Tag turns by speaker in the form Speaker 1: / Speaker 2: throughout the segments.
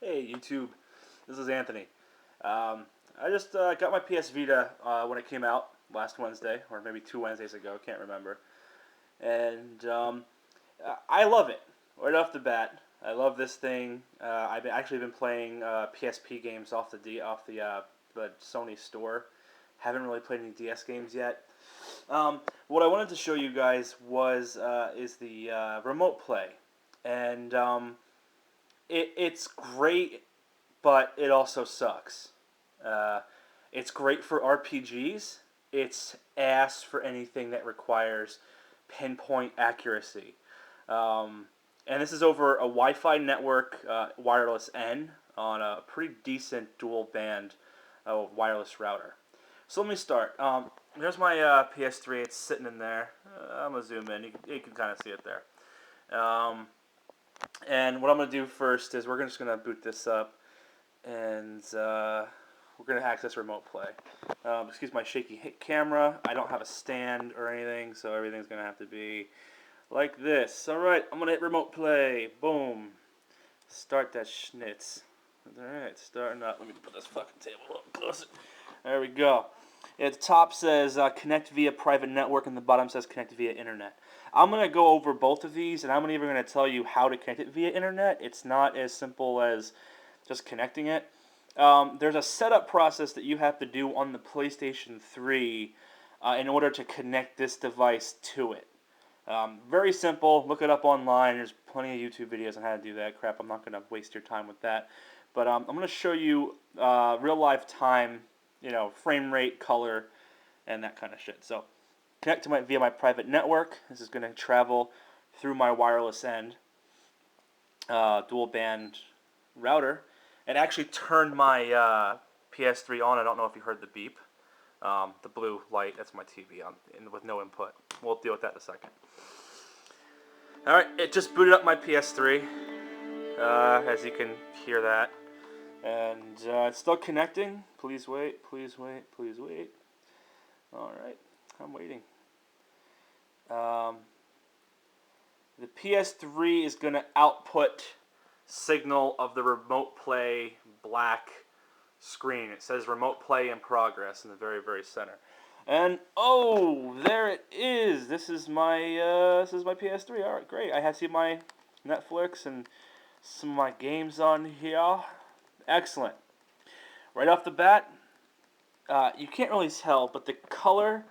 Speaker 1: Hey YouTube, this is Anthony. I just got my PS Vita when it came out last Wednesday, or maybe 2 Wednesdays ago, can't remember. And I love it right off the bat. I love this thing. I've actually been playing PSP games off the Sony store. Haven't really played any DS games yet. What I wanted to show you guys is the remote play, and it's great, but it also sucks. Uh, it's great for RPGs. It's ass for anything that requires pinpoint accuracy. Um, and this is over a Wi-Fi network, wireless N, on a pretty decent dual band wireless router. So let me start. Here's my PS3. It's sitting in there. I'm gonna zoom in. You can kind of see it there. Um, and what I'm gonna do first is we're just gonna boot this up, and we're going to access remote play. Excuse my shaky camera. I don't have a stand or anything, so everything's going to have to be like this. Alright, I'm going to hit remote play. Boom. Start that schnitz. Alright, starting up. Let me put this fucking table up closer. There we go. At the top says connect via private network, and the bottom says connect via internet. I'm going to go over both of these, and I'm even going to tell you how to connect it via internet. It's not as simple as just connecting it. There's a setup process that you have to do on the PlayStation 3 in order to connect this device to it. Very simple. Look it up online. There's plenty of YouTube videos on how to do that. Crap, I'm not going to waste your time with that. But I'm going to show you real life time, frame rate, color, and that kind of shit. So connect to via my private network. This is going to travel through my wireless end dual band router. It actually turned my PS3 on. I don't know if you heard the beep. The blue light, that's my TV on, with no input. We'll deal with that in a second. Alright, it just booted up my PS3, as you can hear that. And it's still connecting. Please wait, please wait, please wait. Alright, I'm waiting. The PS3 is going to output signal of the remote play black screen. It says remote play in progress in the very, very center. And oh, there it is. This is my PS3. All right, great. I have seen my Netflix and some of my games on here. Excellent. Right off the bat, you can't really tell, but the color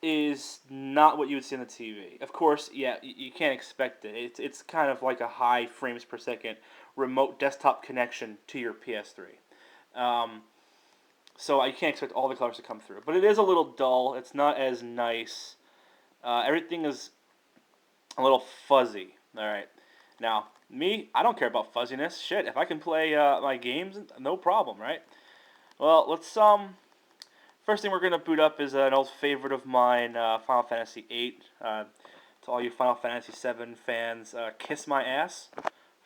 Speaker 1: is not what you would see on the TV. Of course, yeah, you can't expect it. It's kind of like a high frames per second remote desktop connection to your PS3. So I can't expect all the colors to come through. But it is a little dull. It's not as nice. Everything is a little fuzzy. All right. Now, me, I don't care about fuzziness. Shit, if I can play my games, no problem, right? Well, let's First thing we're going to boot up is an old favorite of mine, Final Fantasy VIII. To all you Final Fantasy VII fans, kiss my ass.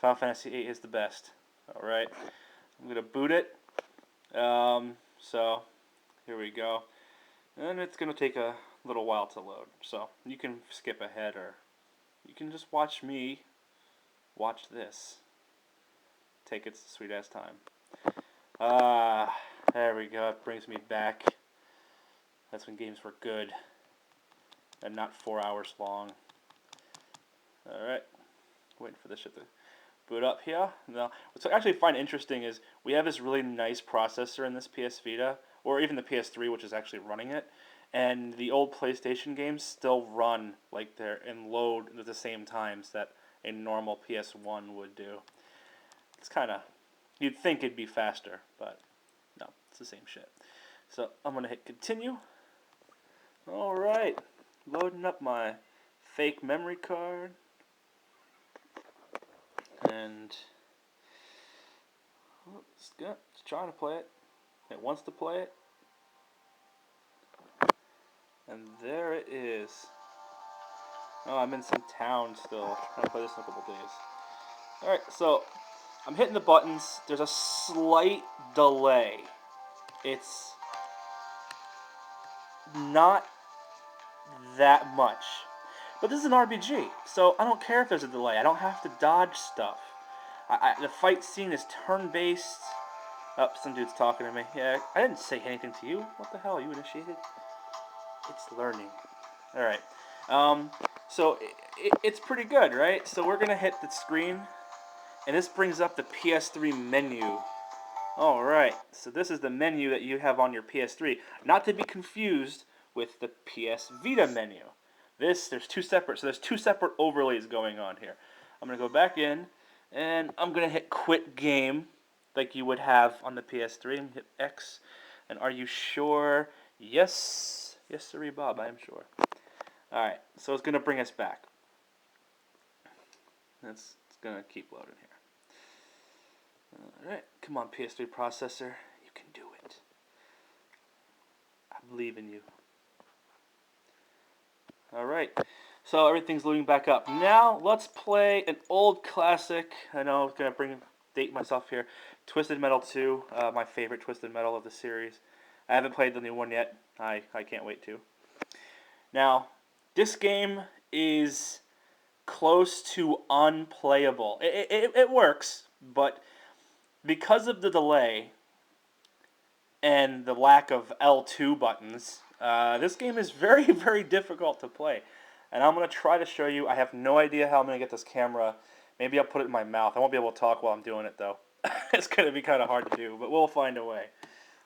Speaker 1: Final Fantasy VIII is the best. Alright, I'm going to boot it. So, here we go. And it's going to take a little while to load. So, you can skip ahead, or you can just watch me watch this. Take its sweet ass time. There we go. It brings me back. That's when games were good and not 4 hours long. Alright, waiting for this shit to boot up here. Now, what I actually find interesting is we have this really nice processor in this PS Vita, or even the PS3, which is actually running it, and the old PlayStation games still run like they're and load at the same times that a normal PS1 would do. It's kind of, you'd think it'd be faster, but no, it's the same shit. So I'm going to hit continue. Alright, loading up my fake memory card. And it's trying to play it. It wants to play it. And there it is. Oh, I'm in some town still. I'm trying to play this in a couple days. Alright, so I'm hitting the buttons. There's a slight delay. It's not that much. But this is an RPG, so I don't care if there's a delay. I don't have to dodge stuff. The fight scene is turn-based. Oh, some dude's talking to me. Yeah, I didn't say anything to you. What the hell? You initiated? It's learning. All right. So it's pretty good, right? So we're gonna hit the screen, and this brings up the PS3 menu. All right. So this is the menu that you have on your PS3, not to be confused with the PS Vita menu. There's two separate overlays going on here. I'm gonna go back in, and I'm gonna hit Quit Game, like you would have on the PS3, and hit X. And are you sure? Yes, yes, sirree, Bob. I am sure. All right, so it's gonna bring us back. It's gonna keep loading here. All right, come on, PS3 processor, you can do it. I believe in you. All right, so everything's loading back up. Now let's play an old classic. I know I'm gonna date myself here. Twisted Metal 2, my favorite Twisted Metal of the series. I haven't played the new one yet. I can't wait to. Now, this game is close to unplayable. It works, but because of the delay and the lack of L2 buttons, this game is very, very difficult to play. And I'm going to try to show you. I have no idea how I'm going to get this camera. Maybe I'll put it in my mouth. I won't be able to talk while I'm doing it, though. It's going to be kind of hard to do, but we'll find a way.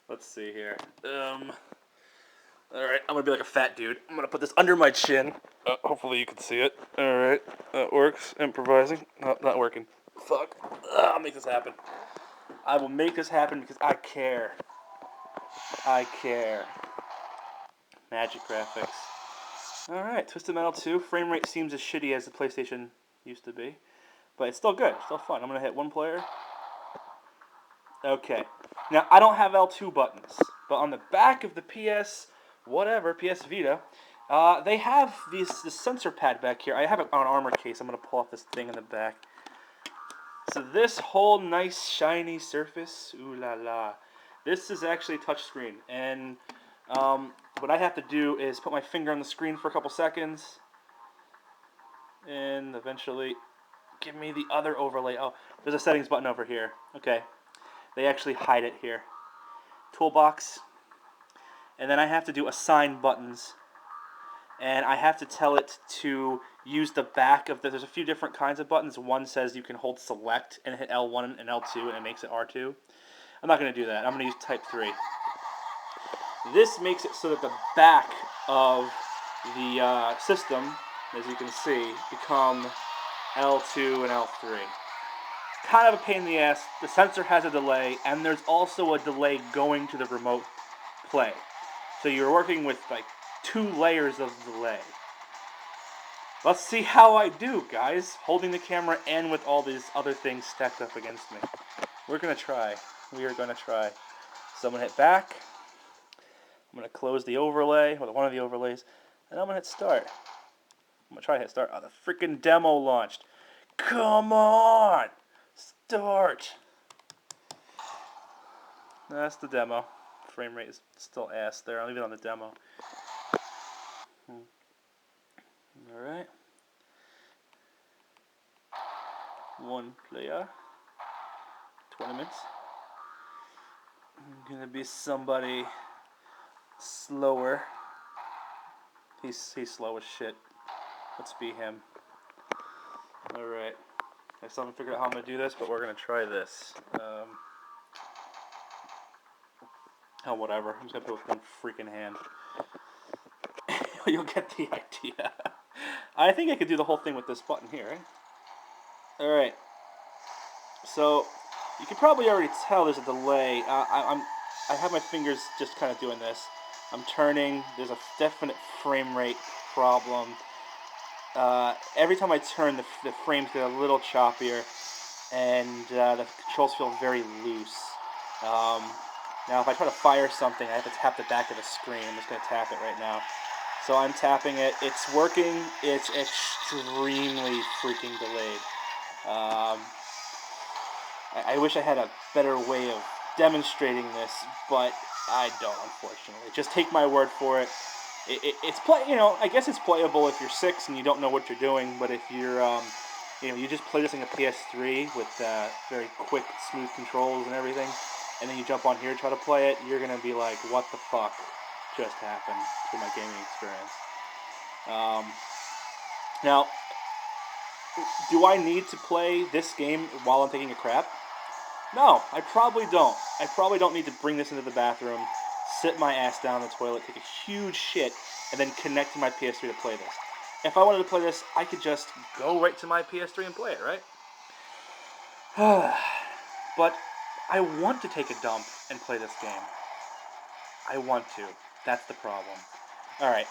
Speaker 1: Let's see here. Alright, I'm going to be like a fat dude. I'm going to put this under my chin. Hopefully you can see it. Alright, that works. Improvising. No, not working. Fuck. I'll make this happen. I will make this happen because I care. I care. Magic graphics. Alright, Twisted Metal 2. Frame rate seems as shitty as the PlayStation used to be. But it's still good. It's still fun. I'm going to hit one player. Okay. Now, I don't have L2 buttons. But on the back of the PS Vita, they have this sensor pad back here. I have it on an armor case. I'm going to pull off this thing in the back. So this whole nice shiny surface, ooh la la, this is actually touchscreen. And what I have to do is put my finger on the screen for a couple seconds. And eventually give me the other overlay. Oh, there's a settings button over here. Okay. They actually hide it here. Toolbox. And then I have to do assign buttons. And I have to tell it to use the back of there's a few different kinds of buttons. One says you can hold select and hit L1 and L2 and it makes it R2. I'm not going to do that. I'm going to use type 3. This makes it so that the back of the system, as you can see, become L2 and L3. Kind of a pain in the ass. The sensor has a delay, and there's also a delay going to the remote play. So you're working with like 2 layers of delay. Let's see how I do, guys. Holding the camera and with all these other things stacked up against me. We're going to try. We are going to try. So I'm going to hit back. I'm going to close the overlay, or one of the overlays, and I'm going to hit start. I'm going to try to hit start. Oh, the freaking demo launched. Come on! Start! That's the demo. Frame rate is still ass there. I'll leave it on the demo. Alright. One player. Tournaments. I'm gonna be somebody slower. He's slow as shit. Let's be him. Alright. I still haven't figured out how I'm gonna do this, but we're gonna try this. Oh, whatever. I'm just gonna put it with one freaking hand. You'll get the idea. I think I could do the whole thing with this button here, right? Alright. So, you can probably already tell there's a delay. I have my fingers just kind of doing this. I'm turning. There's a definite frame rate problem. Every time I turn, the frames get a little choppier, and the controls feel very loose. Now, if I try to fire something, I have to tap the back of the screen. I'm just going to tap it right now. So I'm tapping it. It's working. It's extremely freaking delayed. I wish I had a better way of demonstrating this, but I don't, unfortunately. Just take my word for it. I guess it's playable if you're 6 and you don't know what you're doing. But if you're, you just play this on a PS3 with very quick, smooth controls and everything, and then you jump on here and try to play it, you're gonna be like, what the fuck just happened to my gaming experience? Now, do I need to play this game while I'm taking a crap? No, I probably don't. I probably don't need to bring this into the bathroom, sit my ass down in the toilet, take a huge shit, and then connect to my PS3 to play this. If I wanted to play this, I could just go right to my PS3 and play it, right? But I want to take a dump and play this game. I want to. That's the problem. Alright,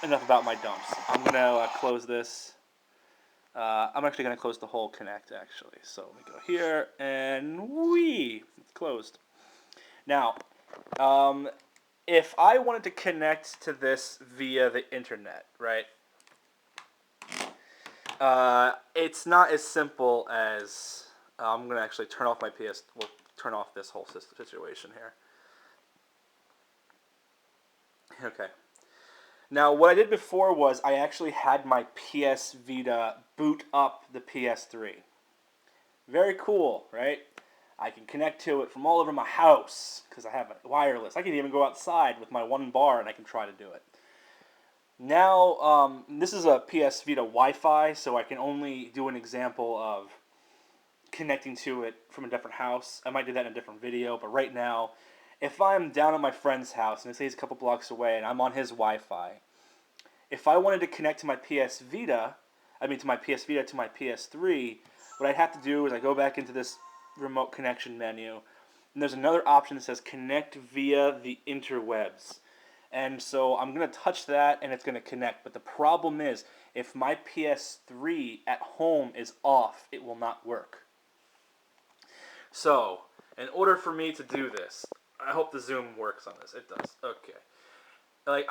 Speaker 1: enough about my dumps. I'm going to close this. I'm actually going to close the whole Connect, actually. So let me go here, and it's closed. Now, if I wanted to connect to this via the internet, right? It's not as simple as I'm going to actually turn off my we'll turn off this whole situation here. Okay. Now, what I did before was I actually had my PS Vita boot up the PS3. Very cool, right? I can connect to it from all over my house because I have it wireless. I can even go outside with my one bar and I can try to do it. Now, this is a PS Vita Wi-Fi, so I can only do an example of connecting to it from a different house. I might do that in a different video, but right now, if I'm down at my friend's house, and say he's a couple blocks away, and I'm on his Wi-Fi, if I wanted to connect to my PS Vita to my PS3, what I'd have to do is I go back into this remote connection menu, and there's another option that says connect via the interwebs. And so I'm going to touch that, and it's going to connect. But the problem is, if my PS3 at home is off, it will not work. So, in order for me to do this, I hope the Zoom works on this. It does. Okay. Like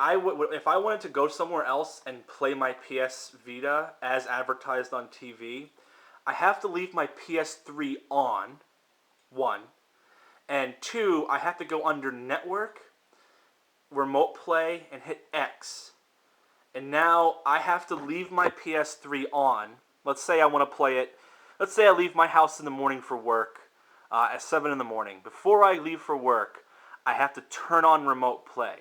Speaker 1: if I wanted to go somewhere else and play my PS Vita as advertised on TV, I have to leave my PS3 on, 1, and 2, I have to go under Network, Remote Play, and hit X. And now I have to leave my PS3 on. Let's say I want to play it. Let's say I leave my house in the morning for work at 7 in the morning. Before I leave for work, I have to turn on Remote Play.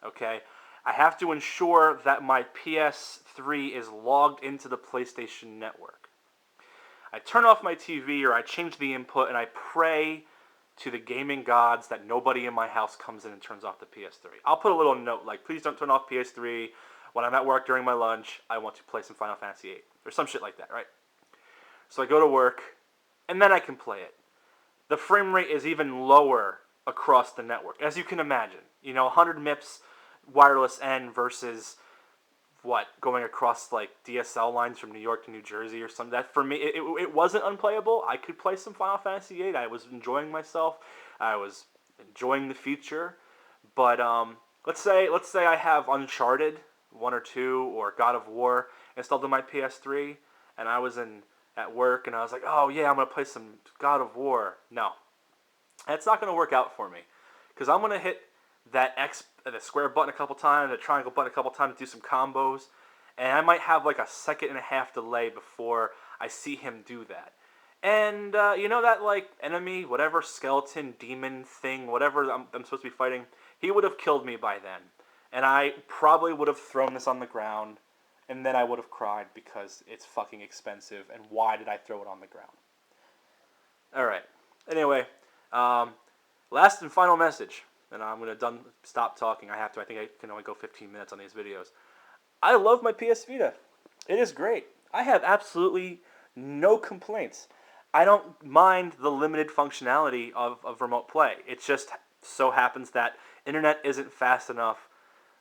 Speaker 1: Okay? I have to ensure that my PS3 is logged into the PlayStation Network. I turn off my TV or I change the input and I pray to the gaming gods that nobody in my house comes in and turns off the PS3. I'll put a little note like, please don't turn off PS3. When I'm at work during my lunch, I want to play some Final Fantasy VIII. Or some shit like that, right? So I go to work, and then I can play it. The frame rate is even lower across the network, as you can imagine. 100 MIPS wireless N versus going across like DSL lines from New York to New Jersey or something. That for me, it wasn't unplayable. I could play some Final Fantasy VIII. I was enjoying myself. I was enjoying the feature. But let's say I have Uncharted 1 or 2 or God of War installed on my PS3, and I was at work and I was like, oh yeah, I'm gonna play some God of War. No, that's not gonna work out for me because I'm gonna hit the square button a couple times, the triangle button a couple times to do some combos, and I might have like a second and a half delay before I see him do that. And that like enemy, whatever skeleton, demon thing, whatever I'm supposed to be fighting, he would have killed me by then. And I probably would have thrown this on the ground, and then I would have cried because it's fucking expensive, and why did I throw it on the ground? Alright, anyway, last and final message. And I'm going to stop talking. I think I can only go 15 minutes on these videos. I love my PS Vita. It is great. I have absolutely no complaints. I don't mind the limited functionality of Remote Play. It just so happens that internet isn't fast enough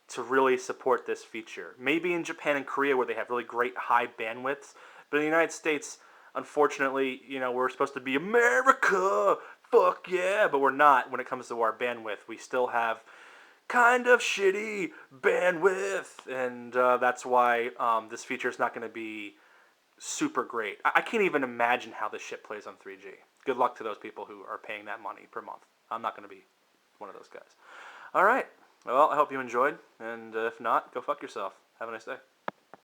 Speaker 1: to really support this feature. Maybe in Japan and Korea where they have really great high bandwidths, but in the United States, unfortunately, we're supposed to be America. Fuck yeah, but we're not when it comes to our bandwidth. We still have kind of shitty bandwidth, and that's why this feature is not going to be super great. I can't even imagine how this shit plays on 3G. Good luck to those people who are paying that money per month. I'm not going to be one of those guys. All right. Well, I hope you enjoyed, and if not, go fuck yourself. Have a nice day.